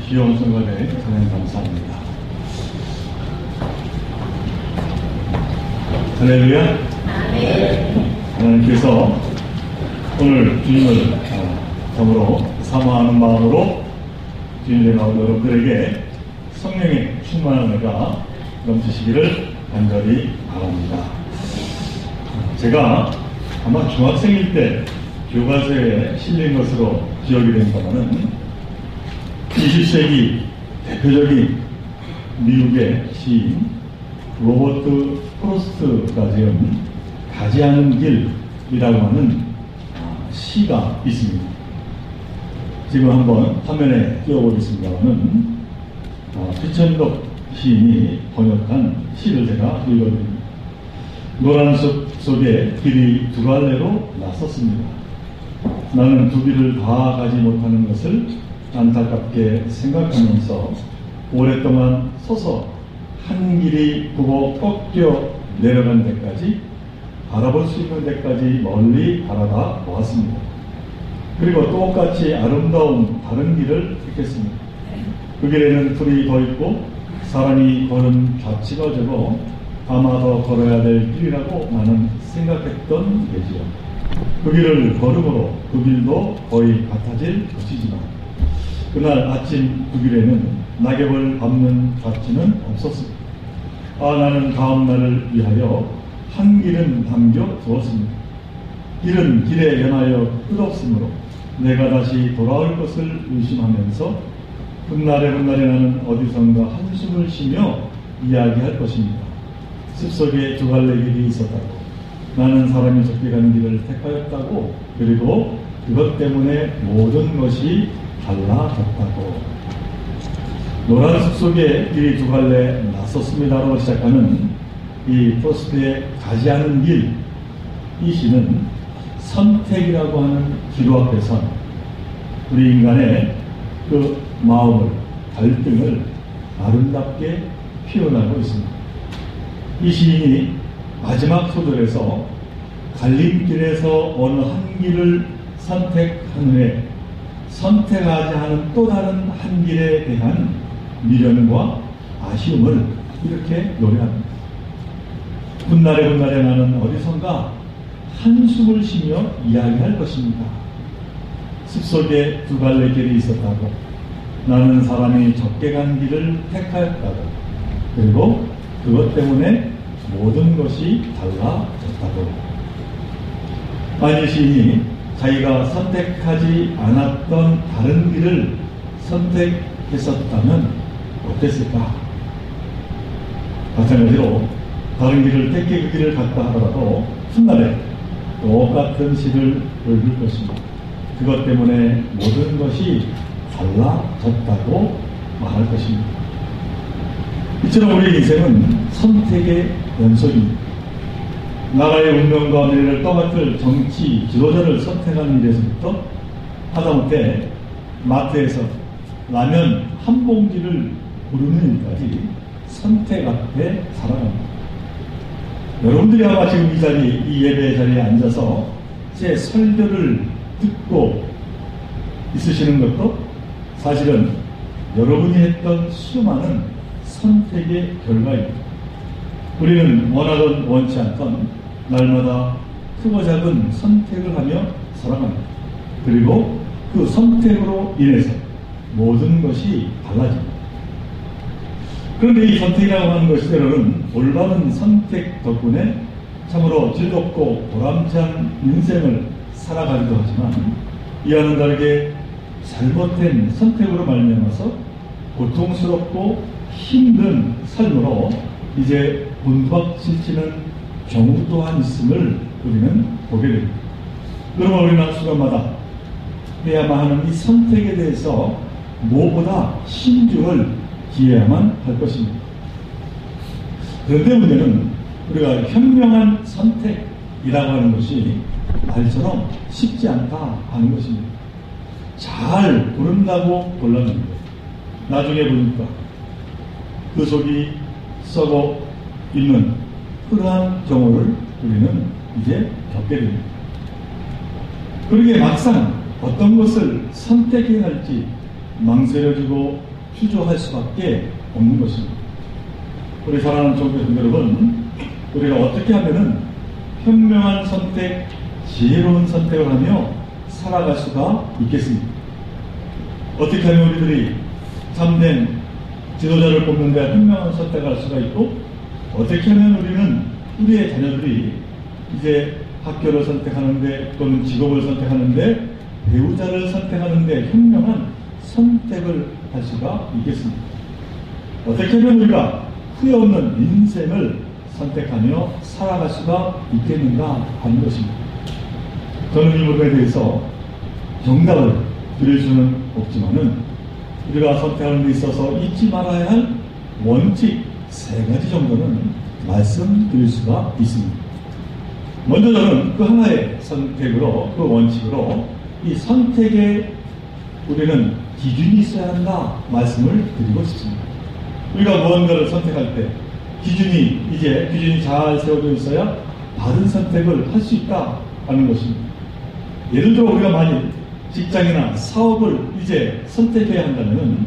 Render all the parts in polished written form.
귀여운 성가대 하나님 감사합니다. 할렐루야. 하나님께서 오늘 주님을 참으로 사모하는 마음으로 주님의 나온 여러분들에게 성령의 충만한 은혜가 넘치시기를 간절히 바랍니다. 제가 아마 중학생일 때 교과서에 실린 것으로 기억이 됩니다만은 20세기 대표적인 미국의 시인 로버트 프로스트가 지은 가지 않은 길이라고 하는 시가 있습니다. 지금 한번 화면에 띄워보겠습니다만은 최천덕 시인이 번역한 시를 제가 읽어드립니다. 노란 숲 속에 길이 두 갈래로 나섰습니다. 나는 두 길을 다 가지 못하는 것을 안타깝게 생각하면서 오랫동안 서서 한 길이 굽어 꺾여 내려간 데까지 바라볼 수 있는 데까지 멀리 바라다 보았습니다. 그리고 똑같이 아름다운 다른 길을 택했습니다. 그 길에는 풀이 더 있고 사람이 걸은 좌치가 적어 아마 더 걸어야 될 길이라고 나는 생각했던 게지요. 그 길을 걸음으로 그 길도 거의 같아질 것이지만 그날 아침 그 길에는 낙엽을 밟는 좌치는 없었습니다. 나는 다음 날을 위하여 한 길은 남겨 두었습니다. 길은 길에 연하여 끝없으므로 내가 다시 돌아올 것을 의심하면서 훗날에 나는 어디선가 한숨을 쉬며 이야기할 것입니다. 숲속에 두 갈래 길이 있었다고, 나는 사람이 적게 가는 길을 택하였다고, 그리고 그것 때문에 모든 것이 달라졌다고. 노란 숲속에 길이 두 갈래 나섰습니다로 시작하는 이 프로스트의 가지 않은 길, 이 시는 선택이라고 하는 기로 앞에선 우리 인간의 그 마음을, 갈등을 아름답게 표현하고 있습니다. 이 시인이 마지막 소절에서 갈림길에서 어느 한 길을 선택한 후에 선택하지 않은 또 다른 한 길에 대한 미련과 아쉬움을 이렇게 노래합니다. 훗날에 나는 어디선가 한숨을 쉬며 이야기할 것입니다. 숲속에 두 갈래 길이 있었다고, 나는 사람이 적게 간 길을 택하였다고, 그리고 그것 때문에 모든 것이 달라졌다고. 아니 시인이 자기가 선택하지 않았던 다른 길을 선택했었다면 어땠을까? 마찬가지로 다른 길을 택해 그 길을 갔다 하더라도 훗날에 똑같은 시를 읽을 것입니다. 그것 때문에 모든 것이 달라졌다고 말할 것입니다. 이처럼 우리 인생은 선택의 연속입니다. 나라의 운명과 미래를 떠맡을 정치 지도자를 선택하는 일에서부터 하다못해 마트에서 라면 한 봉지를 고르는 일까지 선택 앞에 살아갑니다. 여러분들이 아마 지금 이 예배 자리에 앉아서 제 설교를 듣고 있으시는 것도 사실은 여러분이 했던 수많은 선택의 결과입니다. 우리는 원하든 원치 않던 날마다 크고 작은 선택을 하며 살아갑니다. 그리고 그 선택으로 인해서 모든 것이 달라집니다. 그런데 이 선택이라고 하는 것이 때로는 올바른 선택 덕분에 참으로 즐겁고 보람찬 인생을 살아가기도 하지만 이와는 다르게 잘못된 선택으로 말미암아서 고통스럽고 힘든 삶으로 이제 곤박질치는 경우 또한 있음을 우리는 보게 됩니다. 그러면 우리는 순간마다 해야만 하는 이 선택에 대해서 무엇보다 신중을 기해야만 할 것입니다. 그런데 문제는 우리가 현명한 선택이라고 하는 것이 말처럼 쉽지 않다 하는 것입니다. 잘 고른다고 골랐는데 나중에 보니까 그 속이 썩어 있는 그러한 경우를 우리는 이제 겪게 됩니다. 그러게 막상 어떤 것을 선택해야 할지 망설여지고 추조할 수밖에 없는 것입니다. 우리 사랑하는 종교생 여러분, 우리가 어떻게 하면은 현명한 선택, 지혜로운 선택을 하며 살아갈 수가 있겠습니까? 어떻게 하면 우리들이 참된 지도자를 뽑는 데 현명한 선택을 할 수가 있고, 어떻게 하면 우리는 우리의 자녀들이 이제 학교를 선택하는데 또는 직업을 선택하는데 배우자를 선택하는데 현명한 선택을 할 수가 있겠습니까? 어떻게 하면 우리가 후회 없는 인생을 선택하며 살아갈 수가 있겠는가 하는 것입니다. 저는 이 부분에 대해서 정답을 드릴 수는 없지만은 우리가 선택하는 데 있어서 잊지 말아야 할 원칙 3가지 정도는 말씀드릴 수가 있습니다. 먼저 저는 그 하나의 선택으로, 그 원칙으로 이 선택에 우리는 기준이 있어야 한다 말씀을 드리고 싶습니다. 우리가 무언가를 선택할 때 기준이 잘 세워져 있어야 바른 선택을 할 수 있다 하는 것입니다. 예를 들어 우리가 만일 직장이나 사업을 이제 선택해야 한다면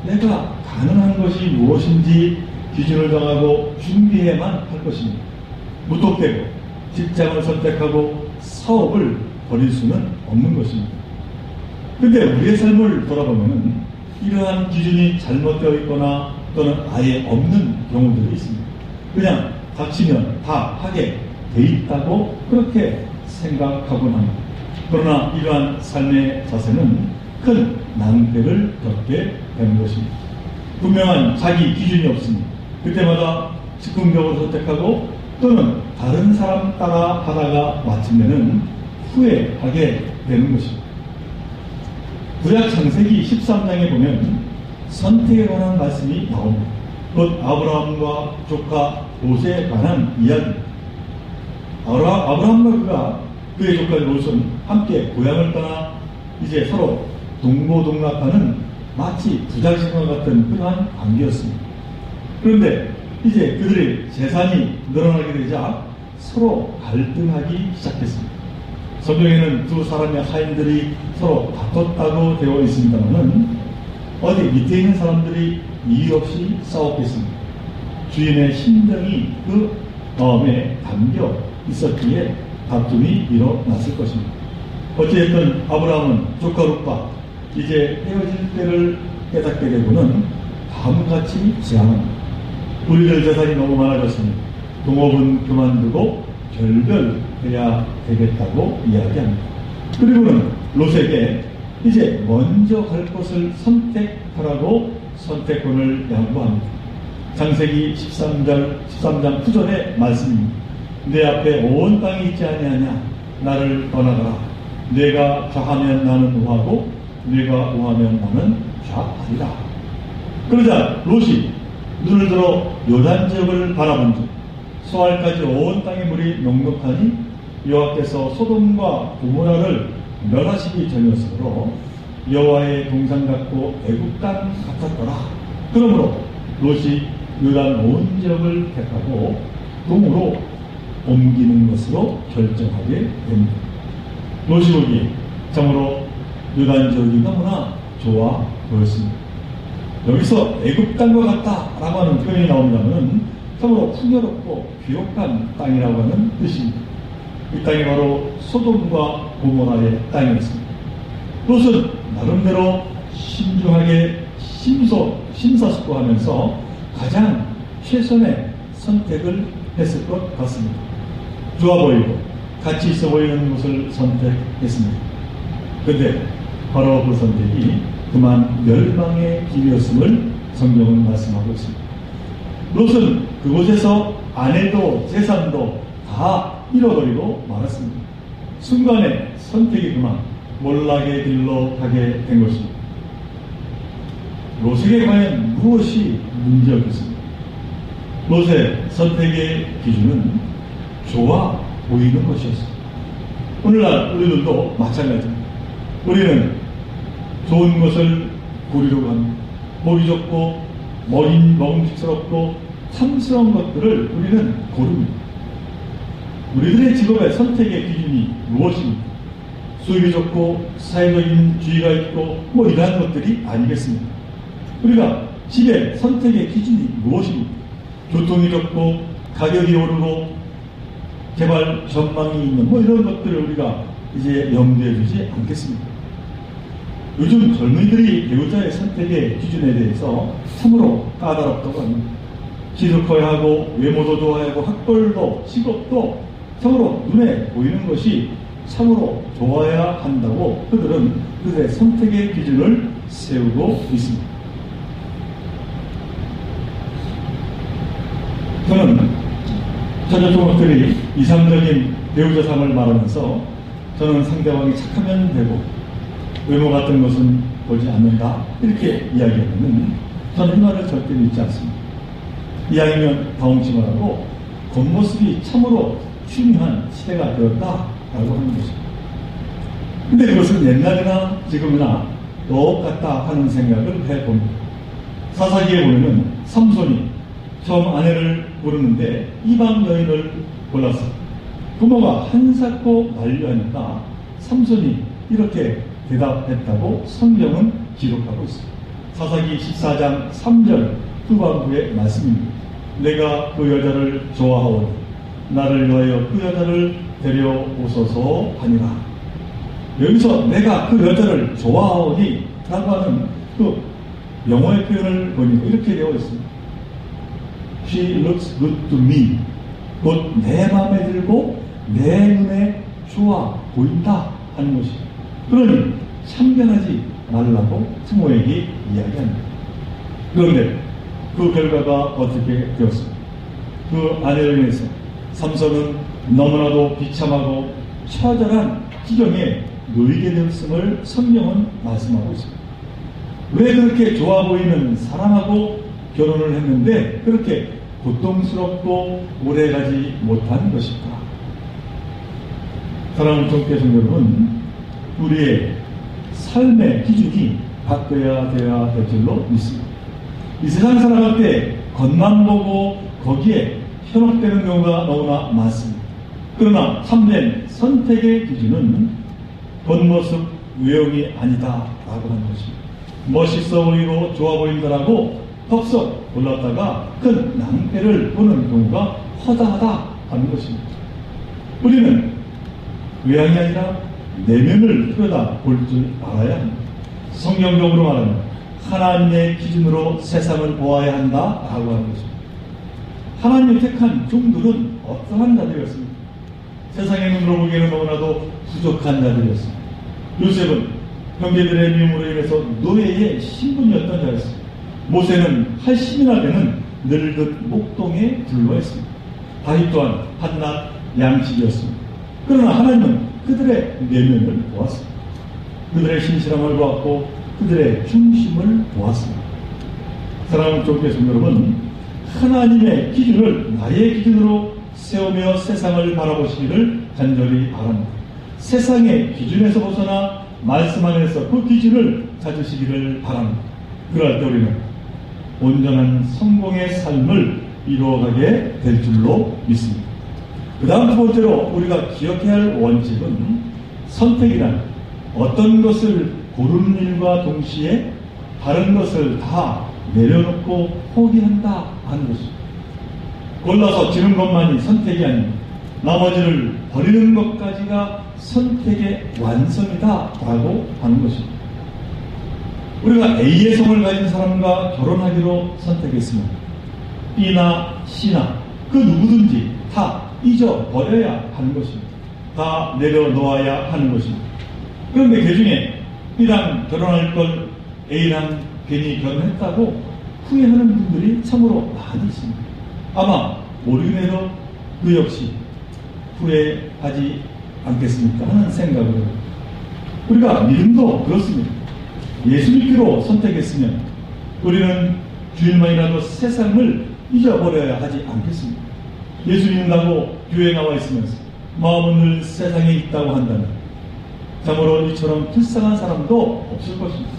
내가 가능한 것이 무엇인지 기준을 정하고 준비해야만 할 것입니다. 무턱대고 직장을 선택하고 사업을 버릴 수는 없는 것입니다. 근데 우리의 삶을 돌아보면 이러한 기준이 잘못되어 있거나 또는 아예 없는 경우들이 있습니다. 그냥 닥치면 다 하게 돼 있다고 그렇게 생각하곤 합니다. 그러나 이러한 삶의 자세는 큰 낭패를 겪게 되는 것입니다. 분명한 자기 기준이 없습니다. 그때마다 즉흥적으로 선택하고 또는 다른 사람 따라 하다가 마침내는 후회하게 되는 것입니다. 구약 창세기 13장에 보면 선택에 관한 말씀이 나옵니다. 곧 아브라함과 조카 롯에 관한 이야기입니다. 아브라함과 그의 조카 롯은 함께 고향을 떠나 이제 서로 동고동락하는 마치 부자식과 같은 그러한 관계였습니다. 그런데 이제 그들의 재산이 늘어나게 되자 서로 갈등하기 시작했습니다. 성경에는 두 사람의 하인들이 서로 다퉜다고 되어 있습니다만 어디 밑에 있는 사람들이 이유 없이 싸웠겠습니다. 주인의 심정이 그 마음에 담겨 있었기에 다툼이 일어났을 것입니다. 어찌됐든 아브라함은 조카 롯과 이제 헤어질 때를 깨닫게 되고는 다음같이 제안합니다. 우리들 재산이 너무 많아졌으니 동업은 그만두고 결별해야 되겠다고 이야기합니다. 그리고는 롯에게 이제 먼저 갈 곳을 선택하라고 선택권을 양보합니다. 창세기 13장 9절의 말씀입니다. 내 앞에 온 땅이 있지 아니하냐 나를 떠나가라. 내가 좌하면 나는 우하고 내가 우하면 나는 좌하리라. 그러자 롯이 눈을 들어 요단 지역을 바라본즉 소알까지 온 땅의 물이 넉넉하니 여호와께서 소돔과 고모라를 멸하시기 전이었으므로 여호와의 동산 같고 애국 땅 같았더라. 그러므로 롯이 요단 온 지역을 택하고 동으로 옮기는 것으로 결정하게 됩니다. 롯이 보기에 참으로 요단 지역이 너무나 좋아 보였습니다. 여기서 애국 땅과 같다라고 하는 표현이 나온다면 참으로 풍요롭고 귀족한 땅이라고 하는 뜻입니다. 이 땅이 바로 소돔과 고모라의 땅이었습니다. 롯은 나름대로 신중하게 심사숙고하면서 가장 최선의 선택을 했을 것 같습니다. 좋아 보이고 가치 있어 보이는 것을 선택했습니다. 그런데 바로 그 선택이 그만 멸망의 길이었음을 성경은 말씀하고 있습니다. 롯은 그곳에서 아내도 재산도 다 잃어버리고 말았습니다. 순간에 선택이 그만 몰락의 길로 가게 된 것입니다. 롯에게 과연 무엇이 문제였겠습니까? 롯의 선택의 기준은 좋아 보이는 것이었습니다. 오늘날 우리들도 마찬가지입니다. 우리는 좋은 것을 고르려고 합니다. 보기 좋고 먹음직스럽고 탐스러운 것들을 우리는 고릅니다. 우리들의 직업의 선택의 기준이 무엇입니까? 수입이 좋고 사회적인 지위가 있고 이러한 것들이 아니겠습니까? 우리가 집의 선택의 기준이 무엇입니까? 교통이 좋고 가격이 오르고 개발 전망이 있는 이런 것들을 우리가 이제 염두에 두지 않겠습니까? 요즘 젊은이들이 배우자의 선택의 기준에 대해서 참으로 까다롭다고 합니다. 키도 커야 하고 외모도 좋아야 하고 학벌도 직업도 참으로 눈에 보이는 것이 참으로 좋아야 한다고 그들은 그들의 선택의 기준을 세우고 있습니다. 저는 전혀 종업들이 이상적인 배우자상을 말하면서 저는 상대방이 착하면 되고 외모 같은 것은 보지 않는다 이렇게 이야기하면 저는 이 말을 절대 믿지 않습니다. 이왕이면 다홍치 말하고 겉모습이 참으로 중요한 시대가 되었다라고 하는 것입니다. 근데 그것은 옛날이나 지금이나 똑같다 하는 생각을 해봅니다. 사사기에 보면은 삼손이 처음 아내를 고르는데 이방 여인을 골랐어. 부모가 한사코 만류하니까 삼손이 이렇게 대답했다고 성경은 기록하고 있습니다. 사사기 14장 3절 후반부의 말씀입니다. 내가 그 여자를 좋아하오니 나를 위하여 그 여자를 데려오소서 하니라. 여기서 내가 그 여자를 좋아하오니 라고 하는 그 영어의 표현을 보니까 이렇게 되어 있습니다. She looks good to me. 곧 내 마음에 들고 내 눈에 좋아 보인다 하는 것입니다. 그러니 참견하지 말라고 부모에게 이야기합니다. 그런데 그 결과가 어떻게 되었습니까? 그 아내를 위해서 삼손은 너무나도 비참하고 처절한 지경에 놓이게 되었음을 성경은 말씀하고 있습니다. 왜 그렇게 좋아 보이는 사람하고 결혼을 했는데 그렇게 고통스럽고 오래가지 못한 것일까? 사랑하는 성교성 여러분, 우리의 삶의 기준이 바뀌어야 돼야 될 줄로 믿습니다. 이 세상 살아갈 때 겉만 보고 거기에 현혹되는 경우가 너무나 많습니다. 그러나 참된 선택의 기준은 겉모습 외형이 아니다라고 하는 것입니다. 멋있어 보이고 좋아 보인다라고 덥석 골랐다가 큰 낭패를 보는 경우가 허다하다 하는 것입니다. 우리는 외향이 아니라 내면을 들여다 볼 줄 알아야 합니다. 성경적으로 말하면 하나님의 기준으로 세상을 보아야 한다라고 하는 것입니다. 하나님이 택한 종들은 어떠한 자들이었습니까? 세상의 눈으로 보기에는 너무나도 부족한 자들이었습니다. 요셉은 형제들의 미움으로 인해서 노예의 신분이었던 자였습니다. 모세는 80이나 되는 늙은 목동에 불과했습니다. 다윗 또한 한낱 양치기였습니다. 그러나 하나님은 그들의 내면을 보았습니다. 그들의 신실함을 보았고 그들의 중심을 보았습니다. 사랑하는 교회성 여러분, 하나님의 기준을 나의 기준으로 세우며 세상을 바라보시기를 간절히 바랍니다. 세상의 기준에서 벗어나 말씀 안에서 그 기준을 찾으시기를 바랍니다. 그럴 때 우리는 온전한 성공의 삶을 이루어가게 될 줄로 믿습니다. 그 다음 두 번째로 우리가 기억해야 할 원칙은 선택이란 어떤 것을 고르는 일과 동시에 다른 것을 다 내려놓고 포기한다 하는 것입니다. 골라서 지는 것만이 선택이 아닙니다. 나머지를 버리는 것까지가 선택의 완성이다 라고 하는 것입니다. 우리가 A의 성을 가진 사람과 결혼하기로 선택했으면 B나 C나 그 누구든지 다 잊어버려야 하는 것입니다. 다 내려놓아야 하는 것입니다. 그런데 그 중에 B랑 결혼할 걸 A랑 괜히 결혼했다고 후회하는 분들이 참으로 많이 있습니다. 아마 모르겠네도 그 역시 후회하지 않겠습니까 하는 생각으로 우리가 믿음도 그렇습니다. 예수 믿기로 선택했으면 우리는 주일만이라도 세상을 잊어버려야 하지 않겠습니까? 예수 믿는다고 교회에 나와 있으면서 마음은 늘 세상에 있다고 한다면 참으로 이처럼 불쌍한 사람도 없을 것입니다.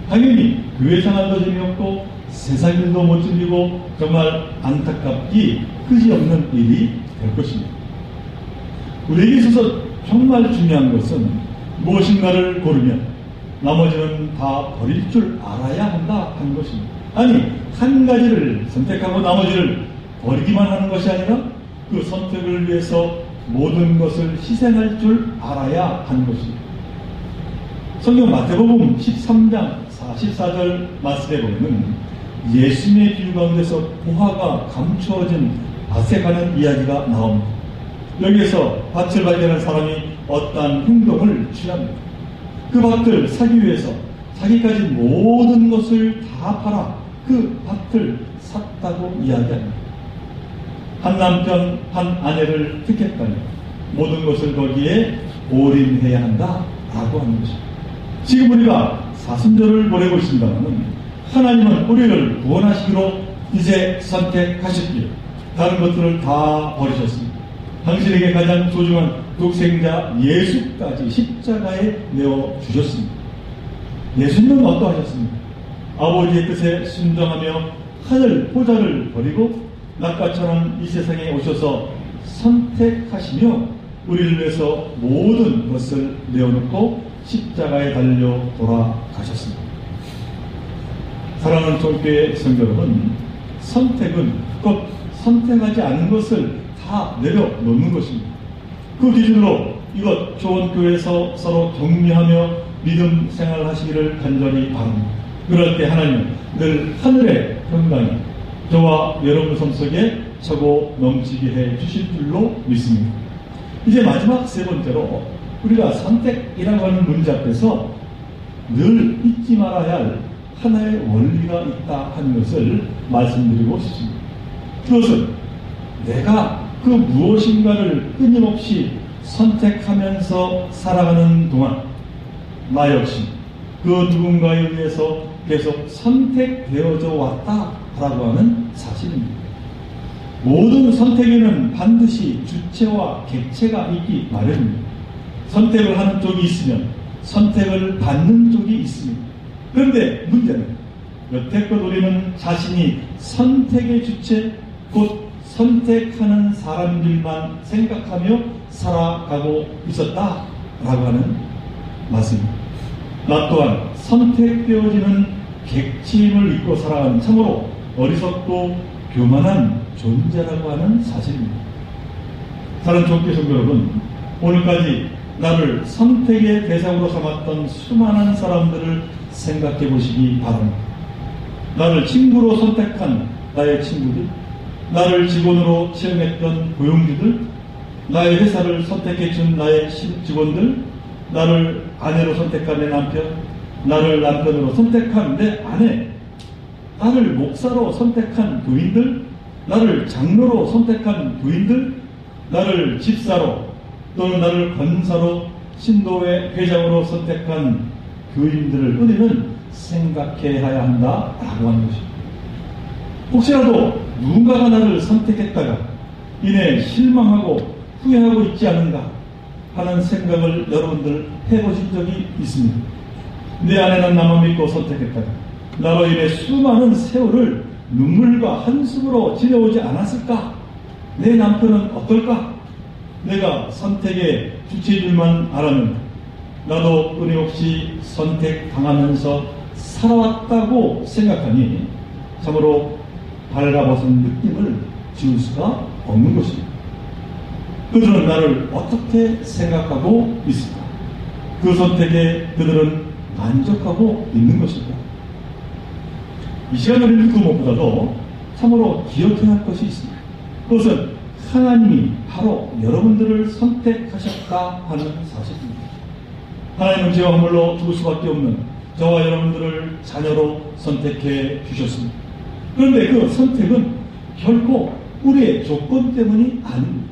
당연히 교회 생활도 재미없고 세상 일도 못 즐기고 정말 안타깝기 그지없는 일이 될 것입니다. 우리에게 있어서 정말 중요한 것은 무엇인가를 고르면 나머지는 다 버릴 줄 알아야 한다 하는 것입니다. 아니, 한 가지를 선택하고 나머지를 버리기만 하는 것이 아니라 그 선택을 위해서 모든 것을 희생할 줄 알아야 하는 것입니다. 성경 마태복음 13장 44절 말씀에 보면 예수님의 비유 가운데서 보화가 감추어진 밭에 가는 이야기가 나옵니다. 여기에서 밭을 발견한 사람이 어떠한 행동을 취합니다. 그 밭을 사기 위해서 자기 가진 모든 것을 다 팔아 그 밭을 샀다고 이야기합니다. 한 남편 한 아내를 택했다니 모든 것을 거기에 올인해야 한다라고 하는 것입니다. 지금 우리가 사순절을 보내고 있습니다만 하나님은 우리를 구원하시기로 이제 선택하셨기에 다른 것들을 다 버리셨습니다. 당신에게 가장 소중한 독생자 예수까지 십자가에 내어주셨습니다. 예수님은 어떠하셨습니까? 아버지의 뜻에 순종하며 하늘 보좌를 버리고 낙가처럼 이 세상에 오셔서 선택하시며 우리를 위해서 모든 것을 내어놓고 십자가에 달려 돌아가셨습니다. 사랑하는 종교의 성도 여러분, 선택은 곧 선택하지 않은 것을 다 내려놓는 것입니다. 그 기준으로 이것 좋은 교회에서 서로 격려하며 믿음 생활하시기를 간절히 바랍니다. 그럴 때 하나님은 늘 하늘의 평강이 저와 여러분 삶 속에 차고 넘치게 해 주실 줄로 믿습니다. 이제 마지막 세 번째로 우리가 선택이라고 하는 문제 앞에서 늘 잊지 말아야 할 하나의 원리가 있다 하는 것을 말씀드리고 싶습니다. 그것은 내가 그 무엇인가를 끊임없이 선택하면서 살아가는 동안 나 역시 그 누군가에 의해서 계속 선택되어져 왔다라고 하는 사실입니다. 모든 선택에는 반드시 주체와 객체가 있기 마련입니다. 선택을 하는 쪽이 있으면 선택을 받는 쪽이 있습니다. 그런데 문제는 여태껏 우리는 자신이 선택의 주체, 곧 선택하는 사람들만 생각하며 살아가고 있었다라고 하는 말씀입니다. 나 또한 선택되어지는 객체임을 잊고 살아가는 참으로 어리석고 교만한 존재라고 하는 사실입니다. 사랑하는 종교 성도 여러분, 오늘까지 나를 선택의 대상으로 삼았던 수많은 사람들을 생각해 보시기 바랍니다. 나를 친구로 선택한 나의 친구들, 나를 직원으로 채용했던 고용주들, 나의 회사를 선택해 준 나의 직원들, 나를 아내로 선택한 내 남편, 나를 남편으로 선택한 내 아내, 나를 목사로 선택한 교인들, 나를 장로로 선택한 교인들, 나를 집사로 또는 나를 권사로 신도회 회장으로 선택한 교인들을 우리는 생각해야 한다라고 하는 것입니다. 혹시라도 누군가가 나를 선택했다가 이내 실망하고 후회하고 있지 않은가 하는 생각을 여러분들 해보신 적이 있습니다. 내 아내는 나만 믿고 선택했다가 나로 인해 수많은 세월을 눈물과 한숨으로 지내오지 않았을까? 내 남편은 어떨까? 내가 선택의 주체줄만 알았는데 나도 끊임없이 선택당하면서 살아왔다고 생각하니 참으로 발가벗은 느낌을 지울 수가 없는 것입니다. 그들은 나를 어떻게 생각하고 있을까? 그 선택에 그들은 만족하고 있는 것입니다. 이 시간을 읽고 무엇보다도 참으로 기억해야 할 것이 있습니다. 그것은 하나님이 바로 여러분들을 선택하셨다 하는 사실입니다. 하나님은 죄와 허물로 죽을 수밖에 없는 저와 여러분들을 자녀로 선택해 주셨습니다. 그런데 그 선택은 결코 우리의 조건 때문이 아닙니다.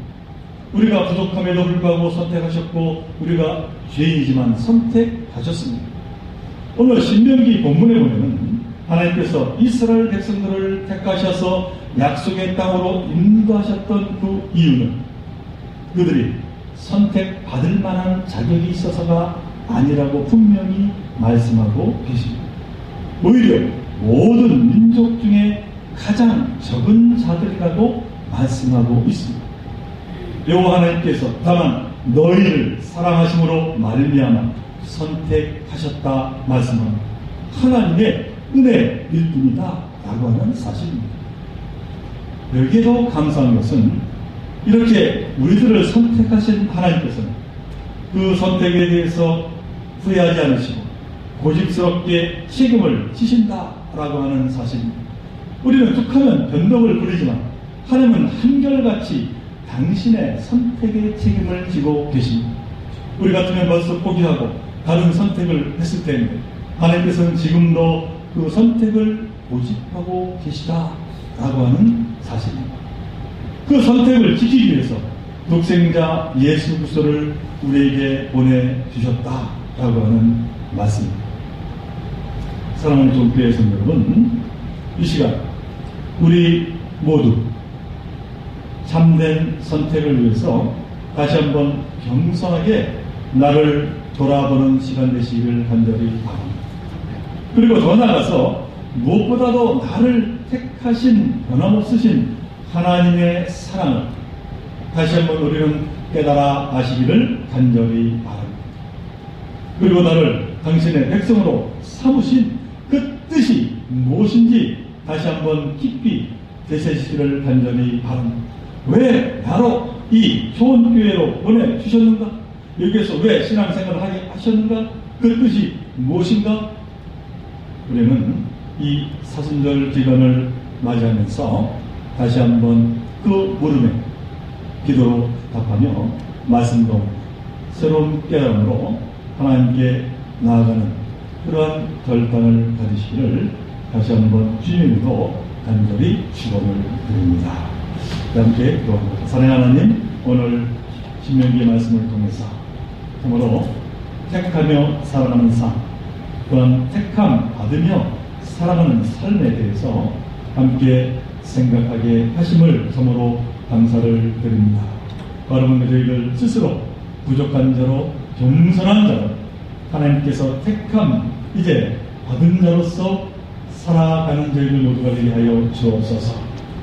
우리가 부족함에도 불구하고 선택하셨고 우리가 죄인이지만 선택하셨습니다. 오늘 신명기 본문에 보면 하나님께서 이스라엘 백성들을 택하셔서 약속의 땅으로 인도하셨던 그 이유는 그들이 선택받을 만한 자격이 있어서가 아니라고 분명히 말씀하고 계십니다. 오히려 모든 민족 중에 가장 적은 자들이라고 말씀하고 있습니다. 여호와 하나님께서 다만 너희를 사랑하심으로 말미암아 선택하셨다 말씀은 하나님의 은혜일 뿐이다 라고 하는 사실입니다. 여기에도 감사한 것은 이렇게 우리들을 선택하신 하나님께서는 그 선택에 대해서 후회하지 않으시고 고집스럽게 책임을 지신다라고 하는 사실입니다. 우리는 툭하면 변덕을 부리지만 하나님은 한결같이 당신의 선택의 책임을 지고 계십니다. 우리 같으면 벌써 포기하고 다른 선택을 했을 텐데 하나님께서는 지금도 그 선택을 고집하고 계시다라고 하는 사실입니다. 그 선택을 지키기 위해서 독생자 예수 그리스도를 우리에게 보내주셨다라고 하는 말씀입니다. 사랑하는 종교의 성도 여러분, 이 시간 우리 모두 참된 선택을 위해서 다시 한번 겸손하게 나를 돌아보는 시간 되시기를 간절히 바랍니다. 그리고 더 나아가서 무엇보다도 나를 택하신 변함없으신 하나님의 사랑을 다시 한번 우리는 깨달아 아시기를 간절히 바랍니다. 그리고 나를 당신의 백성으로 삼으신 그 뜻이 무엇인지 다시 한번 깊이 되새시기를 간절히 바랍니다. 왜 나로 이 좋은 교회로 보내주셨는가? 여기에서 왜 신앙생활을 하게 하셨는가? 그 뜻이 무엇인가? 우리는 이 사순절 기간을 맞이하면서 다시 한번 그 물음에 기도로 답하며 말씀도 새로운 깨달음으로 하나님께 나아가는 그러한 결단을 가지시기를 다시 한번 주님으로 간절히 축원을 드립니다. 함께 기도합니다. 사랑하는 하나님, 오늘 신명기의 말씀을 통해서 참으로 택하며 살아가는 삶, 또한 택함 받으며 살아가는 삶에 대해서 함께 생각하게 하심을 참으로 감사를 드립니다. 여러분, 저희들 스스로 부족한 자로 겸손한 자로 하나님께서 택함 이제 받은 자로서 살아가는 저희들 모두가 되게 하여 주옵소서.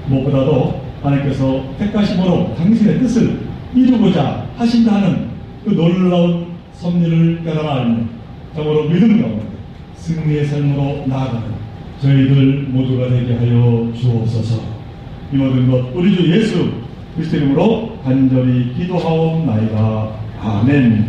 무엇보다도 하나님께서 택하심으로 당신의 뜻을 이루고자 하신다는 그 놀라운 섭리를 깨달아 알는 참으로 믿음 가운데 승리의 삶으로 나아가는 저희들 모두가 되게 하여 주옵소서. 이 모든 것 우리 주 예수 그리스도 이름으로 간절히 기도하옵나이다. 아멘.